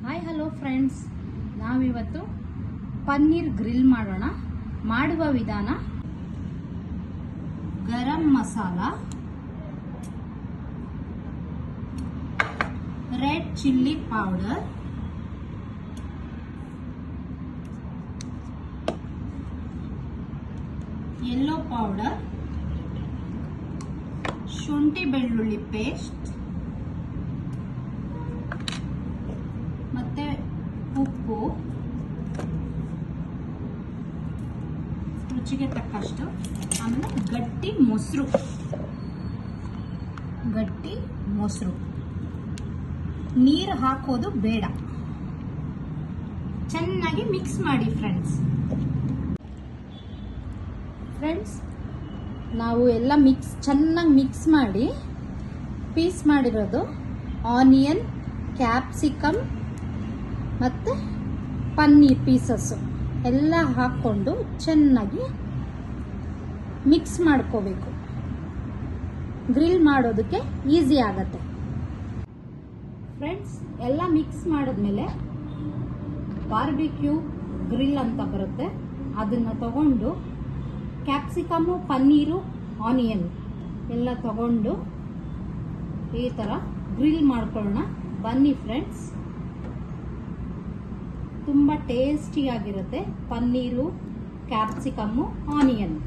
Hi hello friends, ನಾವಿವತ್ತು paneer grill ಮಾಡೋಣ. ಮಾಡುವ ವಿಧಾನ: garam masala, red chilli powder, yellow powder, ಶುಂಠಿ ಬೆಳ್ಳುಳ್ಳಿ ಪೇಸ್ಟ್ ಮತ್ತೆ ಉಪ್ಪು, ರುಚಿಗೆ ತಕ್ಕಷ್ಟು, ಆಮೇಲೆ ಗಟ್ಟಿ ಮೊಸರು. ನೀರು ಹಾಕೋದು ಬೇಡ. ಚೆನ್ನಾಗಿ ಮಿಕ್ಸ್ ಮಾಡಿ ಫ್ರೆಂಡ್ಸ್. ನಾವು ಎಲ್ಲ ಚೆನ್ನಾಗಿ ಮಿಕ್ಸ್ ಮಾಡಿ ಪೀಸ್ ಮಾಡಿರೋದು ಆನಿಯನ್, ಕ್ಯಾಪ್ಸಿಕಮ್ ಮತ್ತು ಪನ್ನೀರ್ ಪೀಸಸ್ಸು ಎಲ್ಲ ಹಾಕ್ಕೊಂಡು ಚೆನ್ನಾಗಿ ಮಿಕ್ಸ್ ಮಾಡ್ಕೋಬೇಕು. ಗ್ರಿಲ್ ಮಾಡೋದಕ್ಕೆ ಈಸಿ ಆಗತ್ತೆ ಫ್ರೆಂಡ್ಸ್. ಎಲ್ಲ ಮಿಕ್ಸ್ ಮಾಡಿದ್ಮೇಲೆ ಬಾರ್ಬಿಕ್ಯೂ ಗ್ರಿಲ್ ಅಂತ ಬರುತ್ತೆ, ಅದನ್ನು ತಗೊಂಡು ಕ್ಯಾಪ್ಸಿಕಮ್ಮು, ಪನ್ನೀರು, ಆನಿಯನ್ ಎಲ್ಲ ತಗೊಂಡು ಈ ಥರ ಗ್ರಿಲ್ ಮಾಡ್ಕೊಳ್ಳೋಣ. ಬನ್ನಿ ಫ್ರೆಂಡ್ಸ್, ತುಂಬ ಟೇಸ್ಟಿಯಾಗಿರುತ್ತೆ. ಪನ್ನೀರು, ಕ್ಯಾಪ್ಸಿಕಮ್ಮು, ಆನಿಯನ್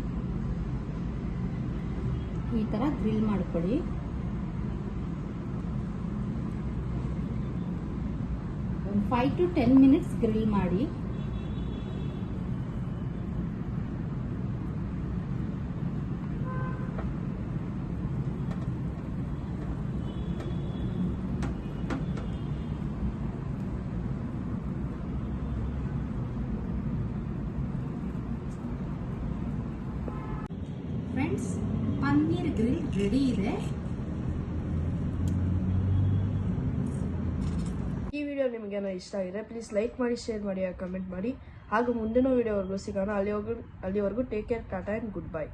ಈ ಥರ ಗ್ರಿಲ್ ಮಾಡ್ಕೊಳ್ಳಿ. ಒಂದು 5 to 10 minutes ಗ್ರಿಲ್ ಮಾಡಿ. ಫ್ರೆಂಡ್ಸ್, ಪನ್ನೀರ್ ಗ್ರಿಲ್ ರೆಡಿ ಇದೆ. ಈ ವಿಡಿಯೋ ನಿಮಗೇನೋ ಇಷ್ಟ ಆಗಿದೆ, ಪ್ಲೀಸ್ ಲೈಕ್ ಮಾಡಿ, ಶೇರ್ ಮಾಡಿ, ಕಮೆಂಟ್ ಮಾಡಿ. ಹಾಗೂ ಮುಂದಿನ ವಿಡಿಯೋವರೆಗೂ ಸಿಗೋಣ. ಅಲ್ಲಿವರೆಗೂ take care, Tata and good bye.